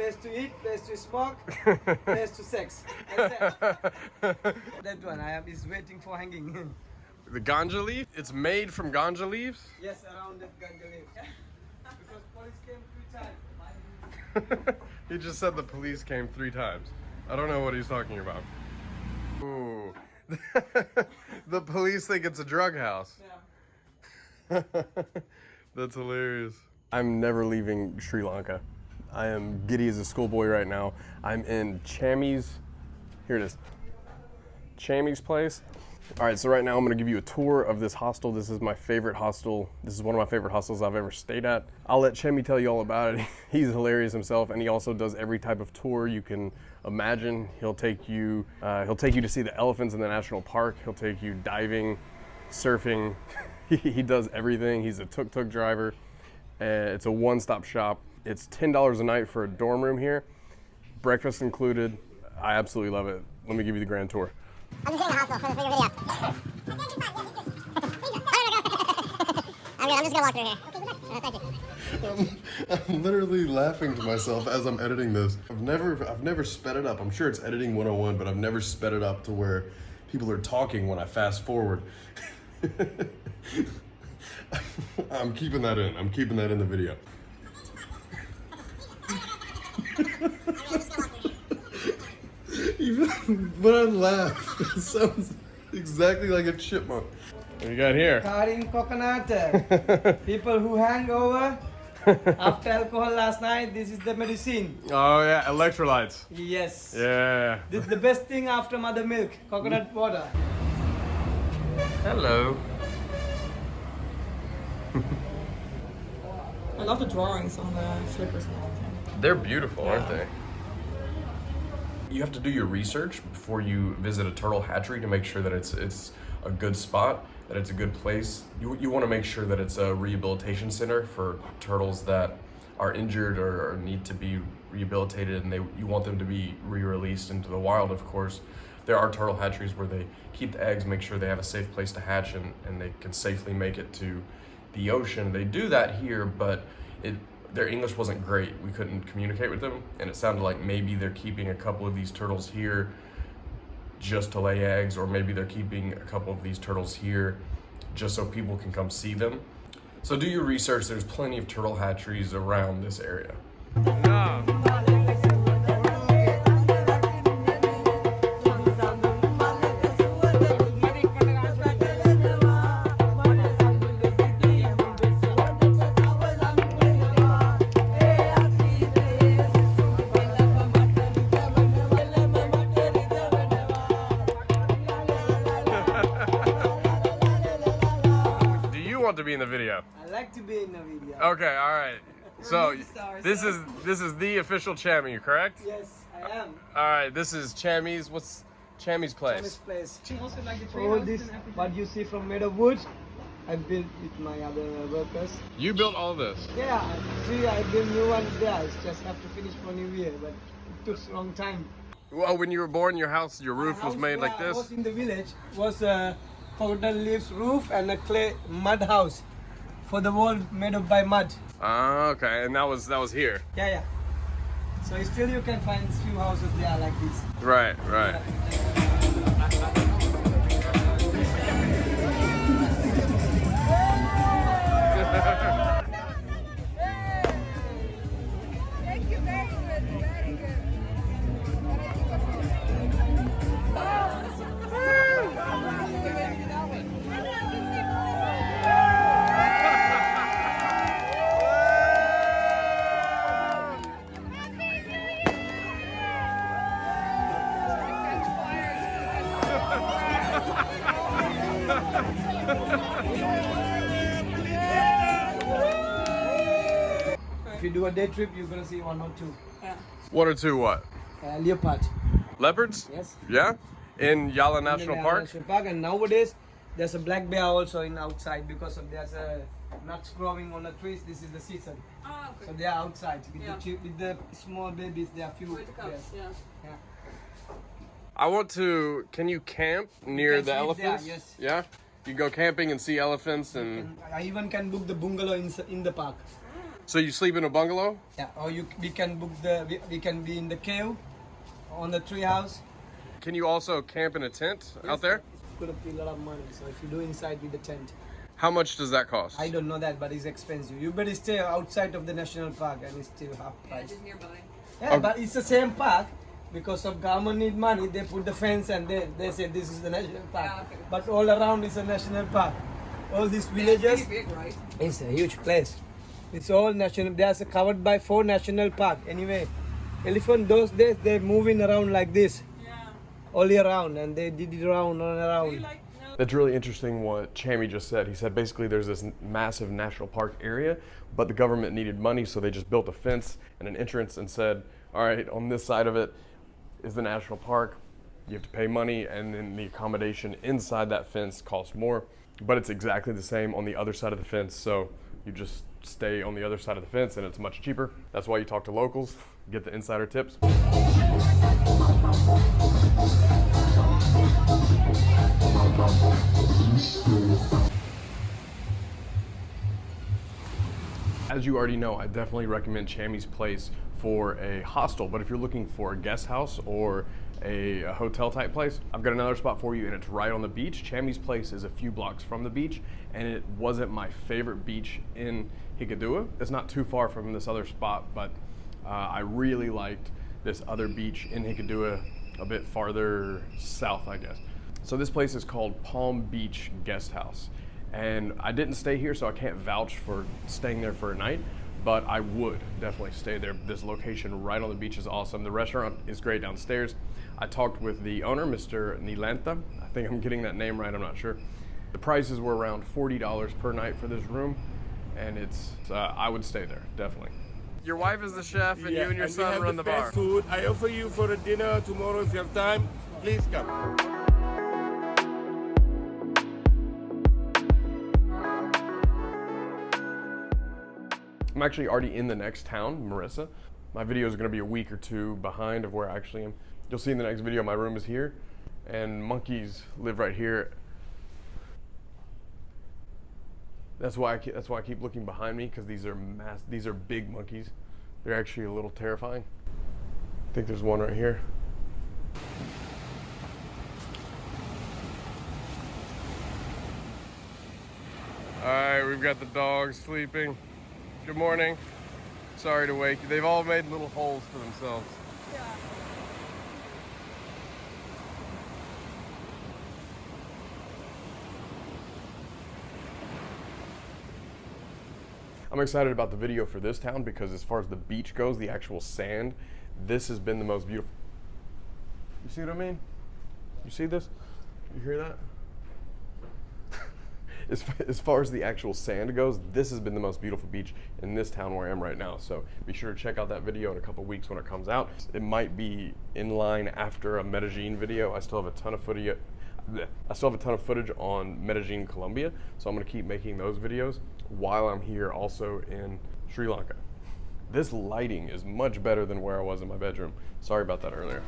place to eat, place to smoke, place to sex. That one is waiting for hanging. The ganja leaf? It's made from ganja leaves? Yes, around that ganja leaf. Because police came 3 times. He just said the police came 3 times. I don't know what he's talking about. Ooh. The police think it's a drug house. Yeah. That's hilarious. I'm never leaving Sri Lanka. I am giddy as a schoolboy right now. I'm in Chami's, here it is, Chami's place. All right, so right now I'm gonna give you a tour of this hostel. This is my favorite hostel. This is one of my favorite hostels I've ever stayed at. I'll let Chami tell you all about it. He's hilarious himself, and he also does every type of tour you can imagine. He'll take you to see the elephants in the national park. He'll take you diving, surfing. He does everything. He's a tuk-tuk driver. It's a one-stop shop. It's $10 a night for a dorm room here. Breakfast included. I absolutely love it. Let me give you the grand tour. I'm just in the hostel for the video. I'm just gonna walk through here. Thank you. I'm literally laughing to myself as I'm editing this. I've never sped it up. I'm sure it's editing 101, but I've never sped it up to where people are talking when I fast forward. I'm keeping that in. I'm keeping that in the video. Even when I laugh, it sounds exactly like a chipmunk. What do you got here? Karin coconut. People who hang over after alcohol last night, this is the medicine. Oh yeah, electrolytes. Yes. Yeah. This is the best thing after mother milk, coconut water. Hello. I love the drawings on the slippers and everything. They're beautiful, aren't they? You have to do your research before you visit a turtle hatchery to make sure that it's a good spot, that it's a good place. You want to make sure that it's a rehabilitation center for turtles that are injured or need to be rehabilitated, and you want them to be re-released into the wild, of course. There are turtle hatcheries where they keep the eggs, make sure they have a safe place to hatch, and they can safely make it to the ocean. They do that here, but their English wasn't great. We couldn't communicate with them, and it sounded like maybe they're keeping a couple of these turtles here just to lay eggs, or maybe they're keeping a couple of these turtles here just so people can come see them. So do your research. There's plenty of turtle hatcheries around this area. Want to be in the video? I like to be in the video. Okay, all right. So this Stars. is the official Chami, correct? Yes, I am. All right, this is Chami's. What's Chami's place? Chami's place. She also like the tree All houses this, and everything. what you see from made of wood, I built with my other workers. You built all this. Yeah, see, I built new ones there. I just have to finish for New Year, but it took a long time. Well, when you were born, your roof was made like I was this. in the village. Was a coconut leaves roof and a clay mud house for the wall made of by mud. Ah, okay, and that was here. Yeah. So still you can find few houses there like this. Right. Thank you very good, very good. If you do a day trip, you're gonna see 1 or 2. Yeah. 1 or 2 what? Leopard. Leopards? Yes. Yeah? In Yala National In the Park? National Park, and nowadays there's a black bear also in outside because there's nuts growing on the trees. This is the season, Oh, okay. so they are outside with, Yeah. with the small babies. There are few. With the cubs, bears. yeah. Yeah. I want to. Can you camp near can the sleep there, elephants? yes. Yeah? You go camping and see elephants and. And I even can book the bungalow in the park. So you sleep in a bungalow? Yeah, or we can book we can be in the cave on the tree house. Can you also camp in a tent out there? It's gonna be a lot of money. So if you do inside with the tent, How much does that cost? I don't know that, but it's expensive. You better stay outside of the national park, and it's still half Yeah, price. just nearby. Yeah, but it's the same park. Because of government need money, they put the fence and they say this is the national park. Ah, okay. But all around is a national park. All these It's villages, pretty big, right? it's a huge place. It's all national. There's covered by 4 national park. Anyway, elephant those days they're moving around like this, Yeah. all year round, and they did it around and Do you around. like, no, That's really interesting what Chami just said. He said basically there's this massive national park area, but the government needed money, so they just built a fence and an entrance and said, all right, on this side of it is the national park. You have to pay money, and then the accommodation inside that fence costs more, but it's exactly the same on the other side of the fence. So you just stay on the other side of the fence and it's much cheaper. That's why you talk to locals, get the insider tips. As you already know, I definitely recommend Chami's place for a hostel, but if you're looking for a guest house or a hotel type place, I've got another spot for you, and it's right on the beach. Chami's place is a few blocks from the beach, and it wasn't my favorite beach in Hikkaduwa. It's not too far from this other spot, but I really liked this other beach in Hikkaduwa, a bit farther south, I guess. So this place is called Palm Beach Guest House. And I didn't stay here, so I can't vouch for staying there for a night, but I would definitely stay there. This location right on the beach is awesome. The restaurant is great downstairs. I talked with the owner, Mr. Nilanta. I think I'm getting that name right, I'm not sure. The prices were around $40 per night for this room, and it's, I would stay there, definitely. Your wife is the chef, and you and your we son have run the bar. best food. I offer you for a dinner tomorrow if you have time. Please come. I'm actually already in the next town, Marissa. My video is going to be a week or 2 behind of where I actually am. You'll see in the next video my room is here, and monkeys live right here. That's why I keep looking behind me, because these are big monkeys. They're actually a little terrifying. I think there's one right here. All right, we've got the dogs sleeping. Good morning. Sorry to wake you. They've all made little holes for themselves. I'm excited about the video for this town because as far as the beach goes, the actual sand, this has been the most beautiful. You see what I mean? You see this? You hear that? As far as the actual sand goes, this has been the most beautiful beach in this town where I am right now. So be sure to check out that video in a couple weeks when it comes out. It might be in line after a Medellin video. I still have a ton of footage on Medellin, Colombia. So I'm gonna keep making those videos while I'm here also in Sri Lanka. This lighting is much better than where I was in my bedroom. Sorry about that earlier.